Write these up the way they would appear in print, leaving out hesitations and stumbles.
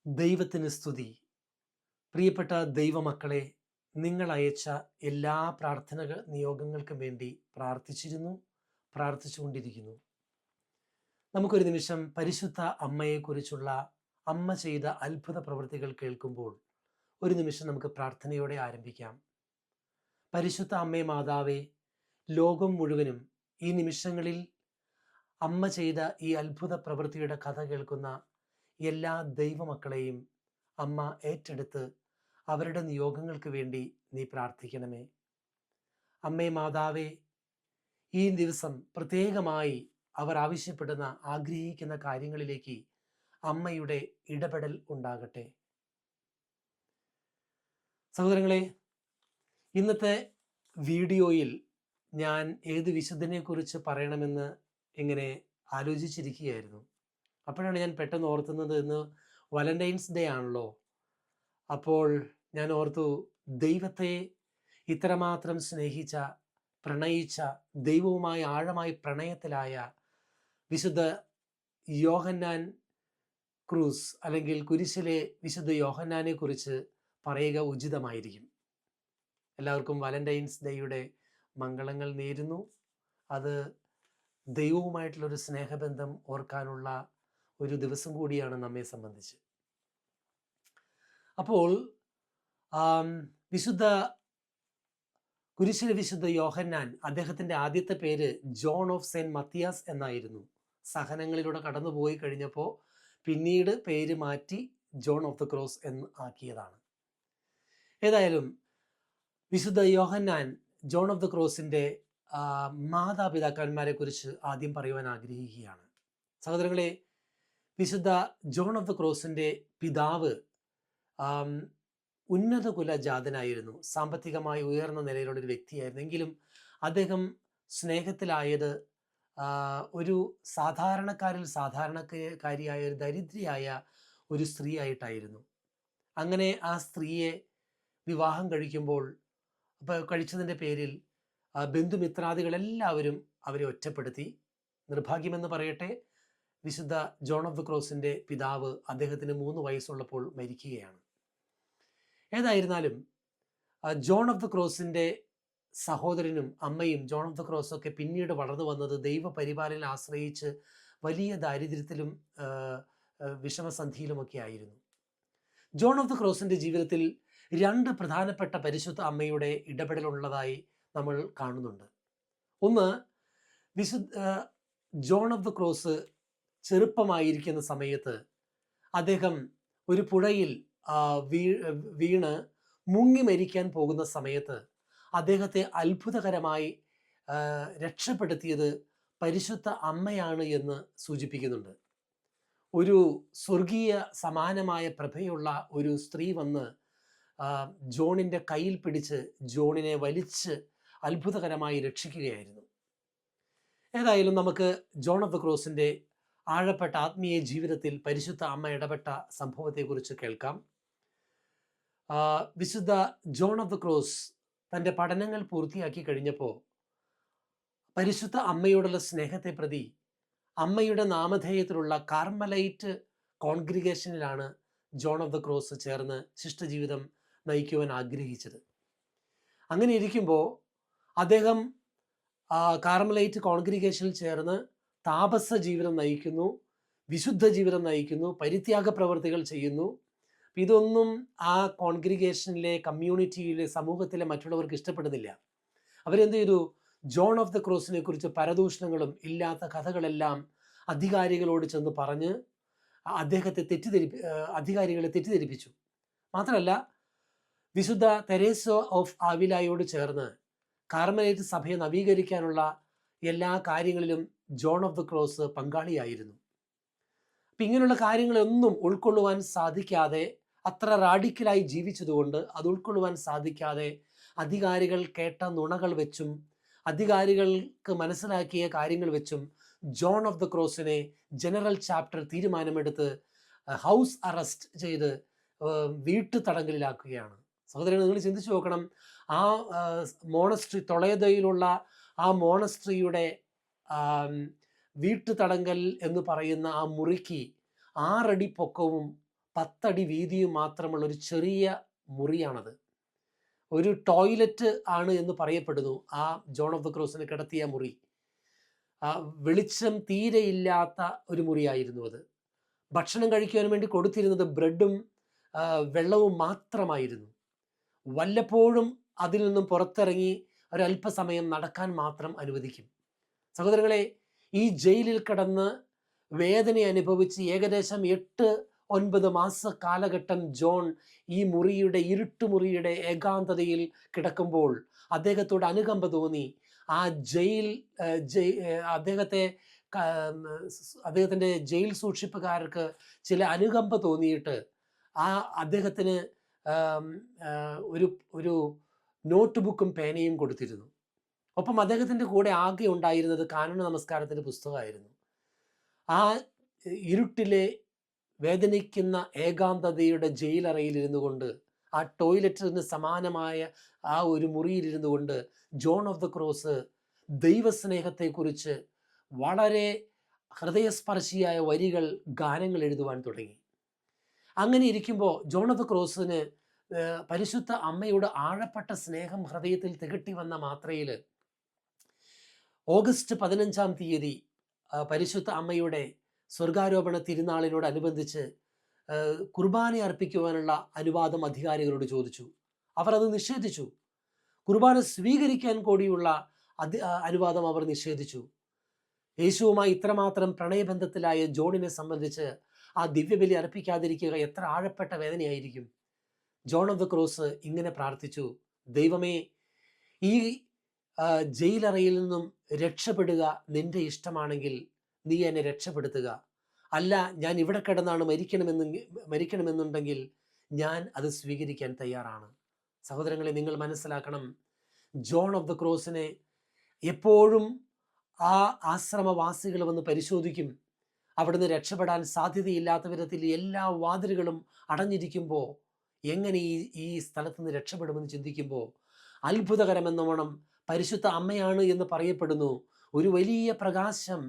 ദൈവത്തിന് സ്തുതി. പ്രിയപ്പെട്ട ദൈവമക്കളെ, നിങ്ങൾ അയച്ച എല്ലാ നിയോഗങ്ങൾക്കും വേണ്ടി പ്രാർത്ഥിച്ചുകൊണ്ടിരിക്കുന്നു. നമുക്കൊരു നിമിഷം പരിശുദ്ധ അമ്മയെക്കുറിച്ചുള്ള അമ്മ ചെയ്ത അത്ഭുത പ്രവൃത്തികൾ കേൾക്കുമ്പോൾ ഒരു നിമിഷം നമുക്ക് പ്രാർത്ഥനയോടെ ആരംഭിക്കാം. പരിശുദ്ധ അമ്മേ മാതാവേ, ലോകം മുഴുവനും ഈ നിമിഷങ്ങളിൽ അമ്മ ചെയ്ത ഈ അത്ഭുത പ്രവൃത്തിയുടെ കഥ കേൾക്കുന്ന എല്ലാ ദൈവമക്കളെയും അമ്മ ഏറ്റെടുത്ത് അവരുടെ നിയോഗങ്ങൾക്ക് വേണ്ടി നീ പ്രാർത്ഥിക്കണമേ. അമ്മേ മാതാവേ, ഈ ദിവസം പ്രത്യേകമായി അവർ ആവശ്യപ്പെടുന്ന ആഗ്രഹിക്കുന്ന കാര്യങ്ങളിലേക്ക് അമ്മയുടെ ഇടപെടൽ ഉണ്ടാകട്ടെ. സഹോദരങ്ങളെ, ഇന്നത്തെ വീഡിയോയിൽ ഞാൻ ഏത് വിശുദ്ധനെ കുറിച്ച് പറയണമെന്ന് ഇങ്ങനെ ആലോചിച്ചിരിക്കുകയായിരുന്നു. അപ്പോഴാണ് ഞാൻ പെട്ടെന്ന് ഓർത്തുന്നത്, ഇന്ന് വാലന്റൈൻസ് ഡേ ആണല്ലോ. അപ്പോൾ ഞാൻ ഓർത്തു, ദൈവത്തെ ഇത്രമാത്രം സ്നേഹിച്ച, പ്രണയിച്ച, ദൈവവുമായി ആഴമായി പ്രണയത്തിലായ വിശുദ്ധ യോഹന്നാൻ ക്രൂസ് അല്ലെങ്കിൽ കുരിശിലെ വിശുദ്ധ യോഹന്നാനെ കുറിച്ച് പറയുക ഉചിതമായിരിക്കും. എല്ലാവർക്കും വാലന്റൈൻസ് ഡേയുടെ മംഗളങ്ങൾ നേരുന്നു. അത് ദൈവവുമായിട്ടുള്ളൊരു സ്നേഹബന്ധം ഓർക്കാനുള്ള ഒരു ദിവസം കൂടിയാണ് നമ്മെ സംബന്ധിച്ച്. അപ്പോൾ കുരിശിലെ വിശുദ്ധ യോഹന്നാൻ, അദ്ദേഹത്തിൻ്റെ ആദ്യത്തെ പേര് ജോൺ ഓഫ് സെന്റ് മത്തിയാസ് എന്നായിരുന്നു. സഹനങ്ങളിലൂടെ കടന്നു പോയി കഴിഞ്ഞപ്പോൾ പിന്നീട് പേര് മാറ്റി ജോൺ ഓഫ് ദ ക്രോസ് എന്ന് ആക്കിയതാണ്. ഏതായാലും വിശുദ്ധ യോഹന്നാൻ ജോൺ ഓഫ് ദ ക്രോസിൻ്റെ മാതാപിതാക്കന്മാരെ കുറിച്ച് ആദ്യം പറയുവാൻ ആഗ്രഹിക്കുകയാണ്. സഹോദരങ്ങളെ, വിശുദ്ധ ജോൺ ഓഫ് ദ ക്രോസിൻ്റെ പിതാവ് ഉന്നത കുലജാതനായിരുന്നു. സാമ്പത്തികമായി ഉയർന്ന നിലയിലുള്ളൊരു വ്യക്തിയായിരുന്നു. എങ്കിലും അദ്ദേഹം സ്നേഹത്തിലായത് ഒരു സാധാരണക്കാരിയായ ഒരു ദരിദ്രയായ ഒരു സ്ത്രീ ആയിട്ടായിരുന്നു. അങ്ങനെ ആ സ്ത്രീയെ വിവാഹം കഴിച്ചതിൻ്റെ പേരിൽ ബന്ധുമിത്രാദികളെല്ലാവരും അവരെ ഒറ്റപ്പെടുത്തി. നിർഭാഗ്യമെന്ന് പറയട്ടെ, വിശുദ്ധ ജോൺ ഓഫ് ദ ക്രോസിൻ്റെ പിതാവ് അദ്ദേഹത്തിന് 3 വയസ്സുള്ളപ്പോൾ മരിക്കുകയാണ്. ഏതായിരുന്നാലും ജോൺ ഓഫ് ദ ക്രോസിൻ്റെ സഹോദരനും അമ്മയും ജോൺ ഓഫ് ദ ക്രോസ് ഒക്കെ പിന്നീട് വളർന്നു വന്നത് ദൈവപരിപാലനം ആശ്രയിച്ച് വലിയ ദാരിദ്ര്യത്തിലും വിഷമസന്ധിയിലുമൊക്കെ ആയിരുന്നു. ജോൺ ഓഫ് ദ ക്രോസിൻ്റെ ജീവിതത്തിൽ 2 പ്രധാനപ്പെട്ട പരിശുദ്ധ അമ്മയുടെ ഇടപെടലുള്ളതായി നമ്മൾ കാണുന്നുണ്ട്. ഒന്ന്, ജോൺ ഓഫ് ദ ക്രോസ് ചെറുപ്പമായിരിക്കുന്ന സമയത്ത് അദ്ദേഹം ഒരു പുഴയിൽ വീണ് മുങ്ങി മരിക്കാൻ പോകുന്ന സമയത്ത് അദ്ദേഹത്തെ അത്ഭുതകരമായി രക്ഷപ്പെടുത്തിയത് പരിശുദ്ധ അമ്മയാണ് എന്ന് സൂചിപ്പിക്കുന്നുണ്ട്. ഒരു സ്വർഗീയ സമാനമായ പ്രഭയുള്ള ഒരു സ്ത്രീ വന്ന് ജോണിൻ്റെ കയ്യിൽ പിടിച്ച് ജോണിനെ വലിച്ച് അത്ഭുതകരമായി രക്ഷിക്കുകയായിരുന്നു. ഏതായാലും നമുക്ക് ജോൺ ഓഫ് ദ ക്രോസിൻ്റെ ആഴപ്പെട്ട ആത്മീയ ജീവിതത്തിൽ പരിശുദ്ധ അമ്മ ഇടപെട്ട സംഭവത്തെക്കുറിച്ച് കേൾക്കാം. വിശുദ്ധ ജോൺ ഓഫ് ദ ക്രോസ് തൻ്റെ പഠനങ്ങൾ പൂർത്തിയാക്കി കഴിഞ്ഞപ്പോൾ പരിശുദ്ധ അമ്മയോടുള്ള സ്നേഹത്തെ പ്രതി അമ്മയുടെ നാമധേയത്തിലുള്ള കാർമലൈറ്റ് കോൺഗ്രിഗേഷനിലാണ് ജോൺ ഓഫ് ദ ക്രോസ് ചേർന്ന് ശിഷ്ടജീവിതം നയിക്കുവാൻ ആഗ്രഹിച്ചത്. അങ്ങനെ ഇരിക്കുമ്പോൾ അദ്ദേഹം കാർമലൈറ്റ് കോൺഗ്രിഗേഷനിൽ ചേർന്ന് താപസ ജീവിതം നയിക്കുന്നു, വിശുദ്ധ ജീവിതം നയിക്കുന്നു, പരിത്യാഗ പ്രവർത്തികൾ ചെയ്യുന്നു. ഇതൊന്നും ആ കോൺഗ്രിഗേഷനിലെ കമ്മ്യൂണിറ്റിയിലെ സമൂഹത്തിലെ മറ്റുള്ളവർക്ക് ഇഷ്ടപ്പെടുന്നില്ല. അവരെന്ത് ചെയ്തു? ജോൺ ഓഫ് ദ ക്രോസിനെ കുറിച്ച് പരദൂഷണങ്ങളും ഇല്ലാത്ത കഥകളെല്ലാം അധികാരികളോട് ചെന്ന് പറഞ്ഞ് അധികാരികളെ തെറ്റിദ്ധരിപ്പിച്ചു. മാത്രമല്ല, വിശുദ്ധ തെരേസ ഓഫ് ആവിലായോട് ചേർന്ന് കാർമലൈറ്റ് സഭയെ നവീകരിക്കാനുള്ള എല്ലാ കാര്യങ്ങളിലും ജോൺ ഓഫ് ദ ക്രോസ് പങ്കാളിയായിരുന്നു. അപ്പം ഇങ്ങനെയുള്ള കാര്യങ്ങളൊന്നും ഉൾക്കൊള്ളുവാൻ സാധിക്കാതെ, അത്ര റാഡിക്കലായി ജീവിച്ചതുകൊണ്ട് അത് ഉൾക്കൊള്ളുവാൻ സാധിക്കാതെ അധികാരികൾ കേട്ട നുണകൾ വെച്ചും അധികാരികൾക്ക് മനസ്സിലാക്കിയ കാര്യങ്ങൾ വെച്ചും ജോൺ ഓഫ് ദ ക്രോസിനെ ജനറൽ ചാപ്റ്റർ തീരുമാനമെടുത്ത് ഹൗസ് അറസ്റ്റ് ചെയ്ത് വീട്ടുതടങ്കലിലാക്കുകയാണ്. സഹോദരൻ, നിങ്ങൾ ചിന്തിച്ചു നോക്കണം. ആ മോണസ്ട്രി, തൊളേദയിലുള്ള ആ മോണസ്ട്രിയുടെ വീട്ടുതടങ്കൽ എന്ന് പറയുന്ന ആ മുറിക്ക് 6 അടി പൊക്കവും 10 അടി വീതിയും മാത്രമുള്ള ഒരു ചെറിയ മുറിയാണത്. ഒരു ടോയ്ലറ്റ് ആണ് എന്ന് പറയപ്പെടുന്നു ആ ജോൺ ഓഫ് ദ ക്രോസിനെ കിടത്തിയ മുറി. വെളിച്ചം തീരെ ഇല്ലാത്ത ഒരു മുറിയായിരുന്നു അത്. ഭക്ഷണം കഴിക്കുവാൻ വേണ്ടി കൊടുത്തിരുന്നത് ബ്രെഡും വെള്ളവും മാത്രമായിരുന്നു. വല്ലപ്പോഴും അതിൽ നിന്നും പുറത്തിറങ്ങി ഒരല്പസമയം നടക്കാൻ മാത്രം അനുവദിക്കും. സഹോദരങ്ങളെ, ഈ ജയിലിൽ കിടന്ന് വേദന അനുഭവിച്ച് ഏകദേശം 8-9 മാസ കാലഘട്ടം ജോൺ ഈ മുറിയുടെ ഇരുട്ടുമുറിയുടെ ഏകാന്തതയിൽ കിടക്കുമ്പോൾ അദ്ദേഹത്തോട് അനുകമ്പ തോന്നി. ആ അദ്ദേഹത്തിൻ്റെ ജയിൽ സൂക്ഷിപ്പുകാർക്ക് ചില അനുകമ്പ തോന്നിയിട്ട് അദ്ദേഹത്തിന് ഒരു നോട്ട് ബുക്കും പേനയും കൊടുത്തിരുന്നു. ഒപ്പം അദ്ദേഹത്തിൻ്റെ കൂടെ ആകെ ഉണ്ടായിരുന്നത് കാനന നമസ്കാരത്തിൻ്റെ പുസ്തകമായിരുന്നു. ആ ഇരുട്ടിലെ വേദനിക്കുന്ന ഏകാന്തതയുടെ ജയിലറയിലിരുന്നു കൊണ്ട്, ആ ടോയ്ലറ്റിന് സമാനമായ ആ ഒരു മുറിയിലിരുന്നു കൊണ്ട് ജോൺ ഓഫ് ദ ക്രോസ് ദൈവസ്നേഹത്തെക്കുറിച്ച് വളരെ ഹൃദയസ്പർശിയായ വരികൾ, ഗാനങ്ങൾ എഴുതുവാൻ തുടങ്ങി. അങ്ങനെ ഇരിക്കുമ്പോൾ ജോൺ ഓഫ് ദ ക്രോസിന് പരിശുദ്ധ അമ്മയുടെ ആഴപ്പെട്ട സ്നേഹം ഹൃദയത്തിൽ തികട്ടി വന്ന മാത്രയിൽ ഓഗസ്റ്റ് 15-ാം തീയതി പരിശുദ്ധ അമ്മയുടെ സ്വർഗാരോപണ തിരുനാളിനോടനുബന്ധിച്ച് കുർബാന അർപ്പിക്കുവാനുള്ള അനുവാദം അധികാരികളോട് ചോദിച്ചു. അവർ അത് നിഷേധിച്ചു. കുർബാന സ്വീകരിക്കാൻ കൂടിയുള്ള അനുവാദം അവർ നിഷേധിച്ചു. യേശുവുമായി ഇത്രമാത്രം പ്രണയബന്ധത്തിലായ ജോണിനെ സംബന്ധിച്ച് ആ ദിവ്യബലി അർപ്പിക്കാതിരിക്കുക എത്ര ആഴപ്പെട്ട വേദനയായിരിക്കും. ജോൺ ഓഫ് ദ ക്രോസ് ഇങ്ങനെ പ്രാർത്ഥിച്ചു: ദൈവമേ, ഈ ജയിലറയിൽ നിന്നും രക്ഷപ്പെടുക നിന്റെ ഇഷ്ടമാണെങ്കിൽ നീ എന്നെ രക്ഷപ്പെടുത്തുക. അല്ല, ഞാൻ ഇവിടെ കിടന്നാണ് മരിക്കണമെന്നുണ്ടെങ്കിൽ ഞാൻ അത് സ്വീകരിക്കാൻ തയ്യാറാണ്. സഹോദരങ്ങളെ, നിങ്ങൾ മനസ്സിലാക്കണം, ജോൺ ഓഫ് ദ ക്രോസിനെ എപ്പോഴും ആ ആശ്രമവാസികൾ വന്ന് പരിശോധിക്കും. അവിടുന്ന് രക്ഷപ്പെടാൻ സാധ്യതയില്ലാത്ത വിധത്തിൽ എല്ലാ വാതിലുകളും അടഞ്ഞിരിക്കുമ്പോൾ എങ്ങനെ ഈ സ്ഥലത്ത് നിന്ന് രക്ഷപ്പെടുമെന്ന് ചിന്തിക്കുമ്പോൾ അത്ഭുതകരമെന്നോണം പരിശുദ്ധ അമ്മയാണ് എന്ന് പറയപ്പെടുന്നു. ഒരു വലിയ പ്രകാശം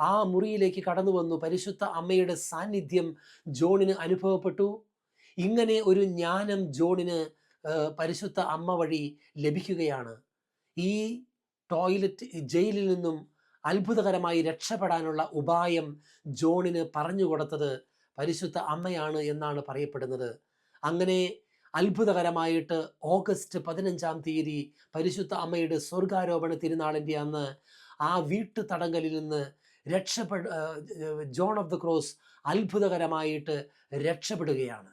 ആ മുറിയിലേക്ക് കടന്നു വന്നു. പരിശുദ്ധ അമ്മയുടെ സാന്നിധ്യം ജോണിന് അനുഭവപ്പെട്ടു. ഇങ്ങനെ ഒരു ജ്ഞാനം ജോണിന് പരിശുദ്ധ അമ്മ വഴി ലഭിക്കുകയാണ്. ഈ ജയിലിൽ നിന്നും അത്ഭുതകരമായി രക്ഷപ്പെടാനുള്ള ഉപായം ജോണിന് പറഞ്ഞു കൊടുത്തത് പരിശുദ്ധ അമ്മയാണ് എന്നാണ് പറയപ്പെടുന്നത്. അങ്ങനെ അത്ഭുതകരമായിട്ട് ഓഗസ്റ്റ് 15-ാം തീയതി പരിശുദ്ധ അമ്മയുടെ സ്വർഗാരോപണ തിരുനാളിൻ്റെ അന്ന് ആ വീട്ടു തടങ്കലിൽ നിന്ന് ജോൺ ഓഫ് ദ ക്രോസ് അത്ഭുതകരമായിട്ട് രക്ഷപ്പെടുകയാണ്.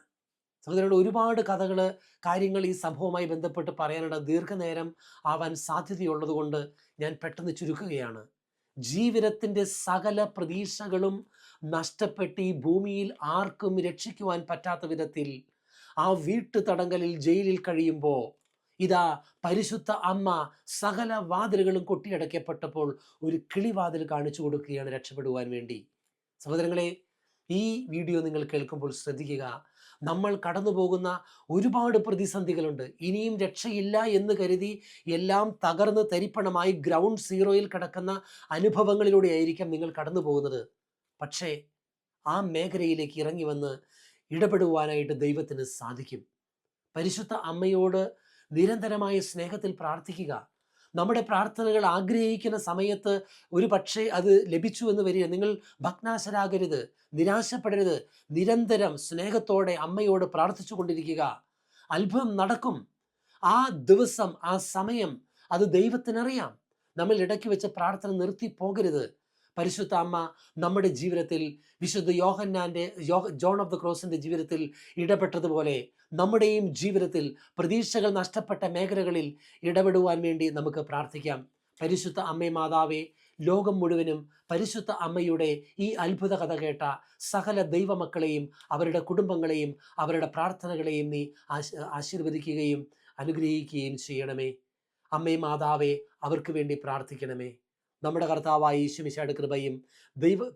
സഹോദരങ്ങളുടെ ഒരുപാട് കാര്യങ്ങൾ ഈ സംഭവവുമായി ബന്ധപ്പെട്ട് പറയാനുള്ള ദീർഘനേരം ആവാൻ സാധ്യതയുള്ളത് കൊണ്ട് ഞാൻ പെട്ടെന്ന് ചുരുക്കുകയാണ്. ജീവിതത്തിൻ്റെ സകല പ്രതീക്ഷകളും നഷ്ടപ്പെട്ട് ഈ ഭൂമിയിൽ ആർക്കും രക്ഷിക്കുവാൻ പറ്റാത്ത വിധത്തിൽ ആ വീട്ടു തടങ്കലിൽ ജയിലിൽ കഴിയുമ്പോൾ ഇതാ പരിശുദ്ധ അമ്മ സകല വാതിലുകളും കൊട്ടിയടക്കപ്പെട്ടപ്പോൾ ഒരു കിളിവാതിൽ കാണിച്ചു കൊടുക്കുകയാണ് രക്ഷപ്പെടുവാൻ വേണ്ടി. സഹോദരങ്ങളെ, ഈ വീഡിയോ നിങ്ങൾ കേൾക്കുമ്പോൾ ശ്രദ്ധിക്കുക. നമ്മൾ കടന്നു പോകുന്ന ഒരുപാട് പ്രതിസന്ധികളുണ്ട്. ഇനിയും രക്ഷയില്ല എന്ന് കരുതി എല്ലാം തകർന്ന് തരിപ്പണമായി ഗ്രൗണ്ട് സീറോയിൽ കിടക്കുന്ന അനുഭവങ്ങളിലൂടെ ആയിരിക്കാം നിങ്ങൾ കടന്നു പോകുന്നത്. പക്ഷേ ആ മേഖലയിലേക്ക് ഇറങ്ങി വന്ന് ഇടപെടുവാനായിട്ട് ദൈവത്തിന് സാധിക്കും. പരിശുദ്ധ അമ്മയോട് നിരന്തരമായ സ്നേഹത്തിൽ പ്രാർത്ഥിക്കുക. നമ്മുടെ പ്രാർത്ഥനകൾ ആഗ്രഹിക്കുന്ന സമയത്ത് ഒരു പക്ഷേ അത് ലഭിച്ചു എന്ന് വരിക. നിങ്ങൾ ഭഗ്നാശരാകരുത്, നിരാശപ്പെടരുത്. നിരന്തരം സ്നേഹത്തോടെ അമ്മയോട് പ്രാർത്ഥിച്ചു കൊണ്ടിരിക്കുക. അത്ഭുതം നടക്കും. ആ ദിവസം, ആ സമയം അത് ദൈവത്തിനറിയാം. നമ്മൾ ഇടയ്ക്ക് വെച്ച് പ്രാർത്ഥന നിർത്തി പോകരുത്. പരിശുദ്ധ അമ്മ നമ്മുടെ ജീവിതത്തിൽ വിശുദ്ധ ജോൺ ഓഫ് ദ ക്രോസിൻ്റെ ജീവിതത്തിൽ ഇടപെട്ടതുപോലെ നമ്മുടെയും ജീവിതത്തിൽ പ്രതീക്ഷകൾ നഷ്ടപ്പെട്ട മേഖലകളിൽ ഇടപെടുവാൻ വേണ്ടി നമുക്ക് പ്രാർത്ഥിക്കാം. പരിശുദ്ധ അമ്മേ മാതാവേ, ലോകം മുഴുവനും പരിശുദ്ധ അമ്മയുടെ ഈ അത്ഭുത കഥ കേട്ട സകല ദൈവമക്കളെയും അവരുടെ കുടുംബങ്ങളെയും അവരുടെ പ്രാർത്ഥനകളെയും നീ ആശീർവദിക്കുകയും അനുഗ്രഹിക്കുകയും ചെയ്യണമേ. അമ്മേ മാതാവേ, അവർക്ക് വേണ്ടി പ്രാർത്ഥിക്കണമേ. നമ്മുടെ കർത്താവായ യേശു മിശിഹായുടെ കൃപയും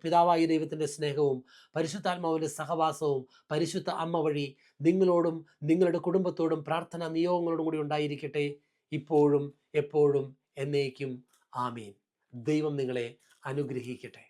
പിതാവായ ദൈവത്തിൻ്റെ സ്നേഹവും പരിശുദ്ധാത്മാവിൻ്റെ സഹവാസവും പരിശുദ്ധ അമ്മ വഴി നിങ്ങളോടും നിങ്ങളുടെ കുടുംബത്തോടും പ്രാർത്ഥനാ നിയോഗങ്ങളോടും കൂടി ഉണ്ടായിരിക്കട്ടെ, ഇപ്പോഴും എപ്പോഴും എന്നേക്കും. ആമീൻ. ദൈവം നിങ്ങളെ അനുഗ്രഹിക്കട്ടെ.